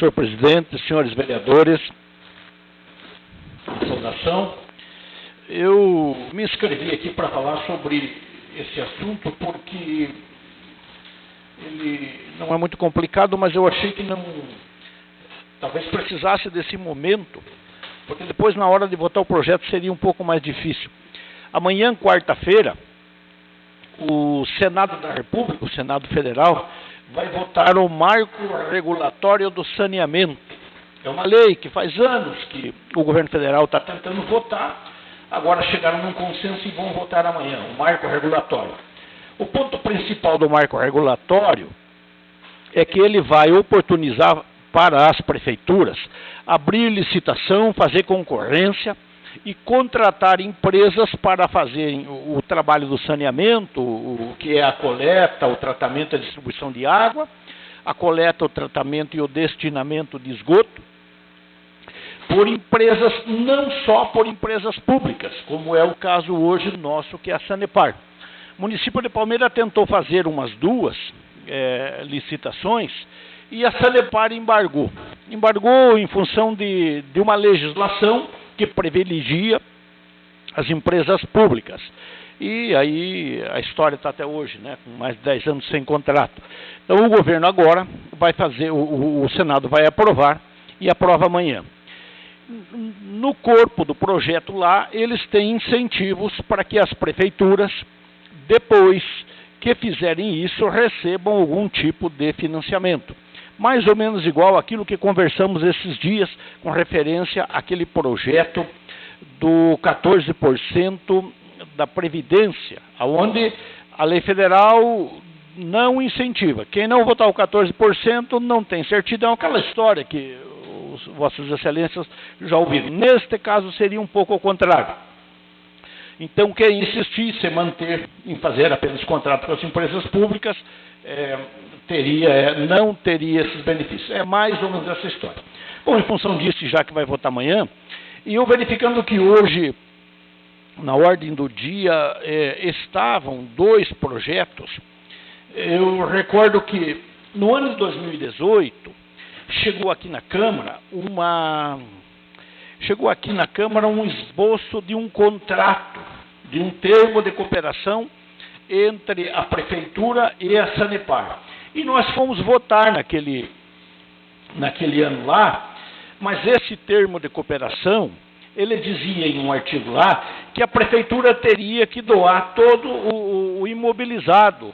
senhor presidente, senhores vereadores, saudação. Eu me inscrevi aqui para falar sobre esse assunto porque ele não é muito complicado, mas eu achei que talvez precisasse desse momento, porque depois, na hora de votar o projeto, seria um pouco mais difícil. Amanhã, quarta-feira, o Senado da República, o Senado Federal, vai votar o marco regulatório do saneamento. É uma lei que faz anos que o governo federal está tentando votar, agora chegaram num consenso e vão votar amanhã, o marco regulatório. O ponto principal do marco regulatório é que ele vai oportunizar para as prefeituras abrir licitação, fazer concorrência e contratar empresas para fazerem o trabalho do saneamento, o que é a coleta, o tratamento e a distribuição de água, a coleta, o tratamento e o destinamento de esgoto, por empresas, não só por empresas públicas, como é o caso hoje nosso, que é a Sanepar. O município de Palmeira tentou fazer umas duas licitações e a Sanepar embargou. Embargou em função de uma legislação que privilegia as empresas públicas. E aí a história está até hoje, né, com mais de 10 anos sem contrato. Então o governo agora vai fazer, o Senado vai aprovar e aprova amanhã. No corpo do projeto lá, eles têm incentivos para que as prefeituras, depois que fizerem isso, recebam algum tipo de financiamento. Mais ou menos igual àquilo que conversamos esses dias com referência àquele projeto do 14% da Previdência, onde a lei federal não incentiva. Quem não votar o 14% não tem certidão, aquela história que Vossas Excelências já ouviram. Neste caso seria um pouco ao contrário. Então, quem insistisse em manter, em fazer apenas contrato com as empresas públicas, não teria esses benefícios. É mais ou menos essa história. Bom, em função disso, já que vai votar amanhã, e eu verificando que hoje, na ordem do dia, estavam dois projetos, eu recordo que no ano de 2018, chegou aqui na Câmara um esboço de um contrato, de um termo de cooperação entre a Prefeitura e a Sanepar. E nós fomos votar naquele ano lá, mas esse termo de cooperação, ele dizia em um artigo lá, que a Prefeitura teria que doar todo o imobilizado,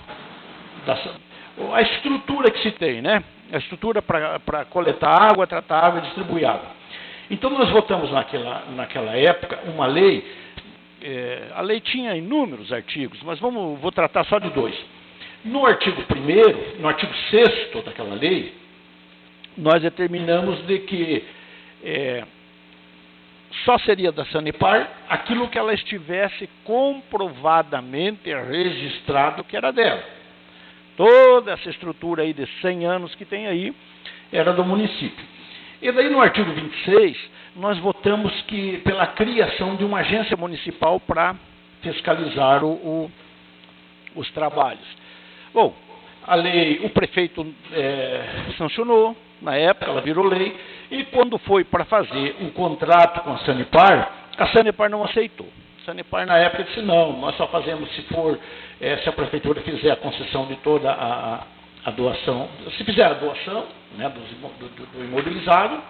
a estrutura que se tem, né? A estrutura para coletar água, tratar água e distribuir água. Então nós votamos naquela época uma lei, a lei tinha inúmeros artigos, mas vou tratar só de dois. No artigo 1º, no artigo 6º daquela lei, nós determinamos de que só seria da Sanepar aquilo que ela estivesse comprovadamente registrado que era dela. Toda essa estrutura aí de 100 anos que tem aí era do município. E daí no artigo 26, nós votamos pela criação de uma agência municipal para fiscalizar os trabalhos. Bom, a lei, o prefeito sancionou, na época ela virou lei, e quando foi para fazer um contrato com a Sanepar não aceitou. A Sanepar na época disse, não, nós só fazemos se a prefeitura fizer a concessão de toda a doação, se fizer a doação, né, do imobilizado,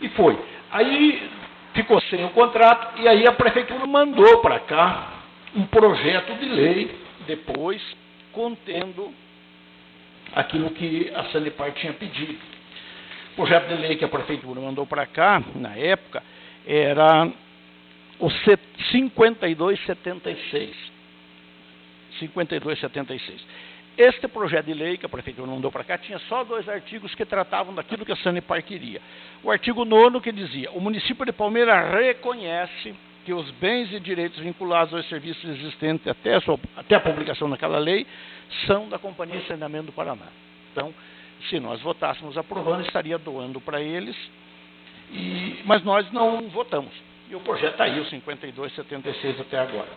e foi. Aí ficou sem o contrato, e aí a prefeitura mandou para cá um projeto de lei, depois, contendo aquilo que a Sanepar tinha pedido. O projeto de lei que a prefeitura mandou para cá, na época, era o 5276. 5276. Este projeto de lei que a prefeitura mandou para cá tinha só dois artigos que tratavam daquilo que a Sanepar queria. O artigo 9º que dizia: o município de Palmeira reconhece que os bens e direitos vinculados aos serviços existentes até a publicação daquela lei são da Companhia de Saneamento do Paraná. Então, se nós votássemos aprovando, estaria doando para eles, mas nós não votamos. E o projeto está aí, o 5276 até agora.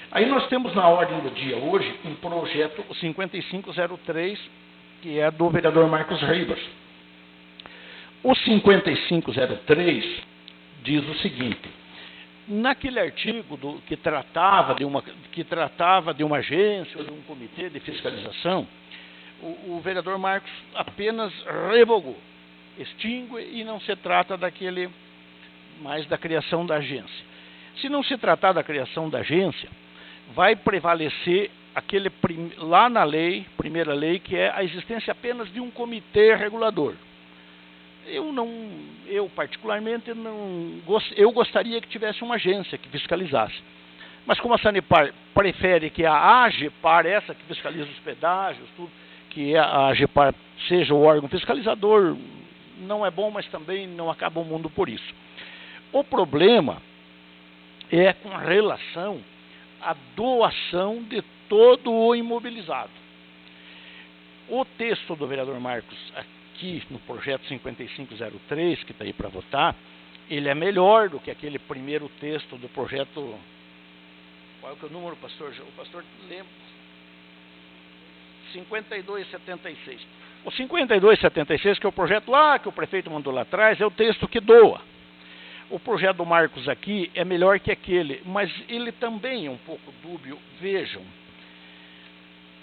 Aí nós temos na ordem do dia hoje um projeto, o 5503, que é do vereador Marcos Ribas. O 5503 diz o seguinte: naquele artigo que tratava de uma agência ou de um comitê de fiscalização, o vereador Marcos apenas revogou, extingue, e não se trata mais da criação da agência. Se não se tratar da criação da agência, vai prevalecer lá na lei, primeira lei, que é a existência apenas de um comitê regulador. Eu particularmente, eu gostaria que tivesse uma agência que fiscalizasse. Mas como a Sanepar prefere que a AGEPAR, essa que fiscaliza os pedágios, tudo, que a AGEPAR seja o órgão fiscalizador, não é bom, mas também não acaba o mundo por isso. O problema é com relação à doação de todo o imobilizado. O texto do vereador Marcos, aqui no projeto 5503, que está aí para votar, ele é melhor do que aquele primeiro texto do projeto. Qual é o número, pastor? O pastor lembra? 5276. O 5276, que é o projeto lá que o prefeito mandou lá atrás, é o texto que doa. O projeto do Marcos aqui é melhor que aquele, mas ele também é um pouco dúbio. Vejam,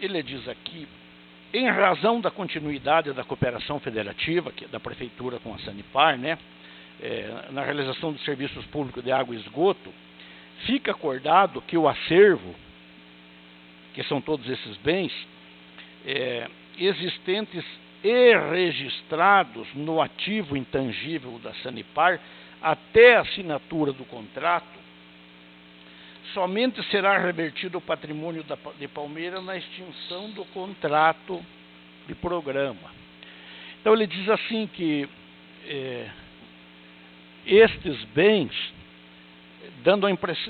ele diz aqui: em razão da continuidade da cooperação federativa, que é da prefeitura com a Sanepar, né, na realização dos serviços públicos de água e esgoto, fica acordado que o acervo, que são todos esses bens, existentes e registrados no ativo intangível da Sanepar, até a assinatura do contrato, somente será revertido o patrimônio de Palmeira na extinção do contrato de programa. Então ele diz assim que estes bens,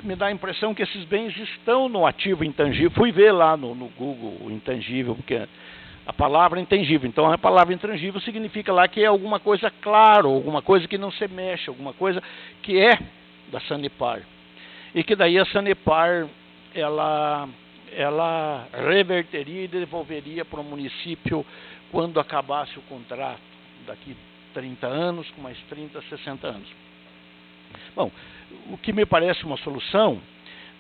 me dá a impressão que esses bens estão no ativo intangível. Fui ver lá no Google o intangível, porque a palavra intangível. Então a palavra intangível significa lá que é alguma coisa claro, alguma coisa que não se mexe, alguma coisa que é da Sanepar. E que daí a Sanepar, ela reverteria e devolveria para o município quando acabasse o contrato, daqui 30 anos, com mais 30, 60 anos. Bom, o que me parece uma solução,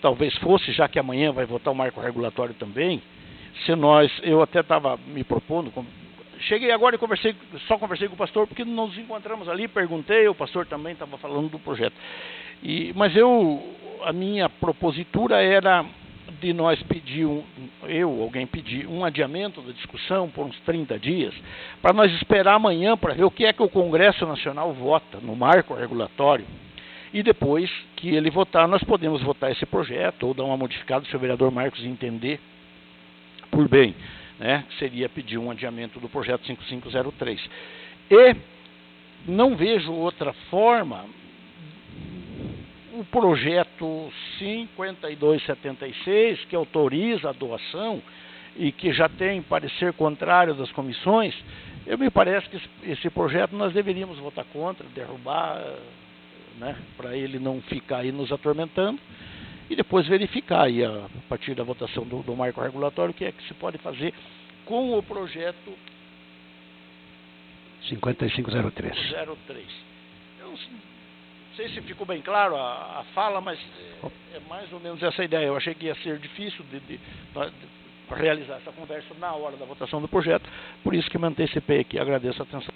talvez fosse, já que amanhã vai votar o marco regulatório também, eu até estava me propondo, cheguei agora e só conversei com o pastor, porque nos encontramos ali, perguntei, o pastor também estava falando do projeto. Mas a minha propositura era de nós pedir, alguém pedir um adiamento da discussão por uns 30 dias, para nós esperar amanhã para ver o que é que o Congresso Nacional vota no marco regulatório, e depois que ele votar, nós podemos votar esse projeto, ou dar uma modificada se o vereador Marcos entender por bem, né, que seria pedir um adiamento do projeto 5503. E não vejo outra forma. O projeto 5276, que autoriza a doação e que já tem parecer contrário das comissões, me parece que esse projeto nós deveríamos votar contra, derrubar, né, para ele não ficar aí nos atormentando, e depois verificar aí, a partir da votação do marco regulatório, o que é que se pode fazer com o projeto 5503. 03. Eu não sei se ficou bem claro a fala, mas é mais ou menos essa ideia. Eu achei que ia ser difícil de realizar essa conversa na hora da votação do projeto, por isso que me antecipei aqui. Agradeço a atenção.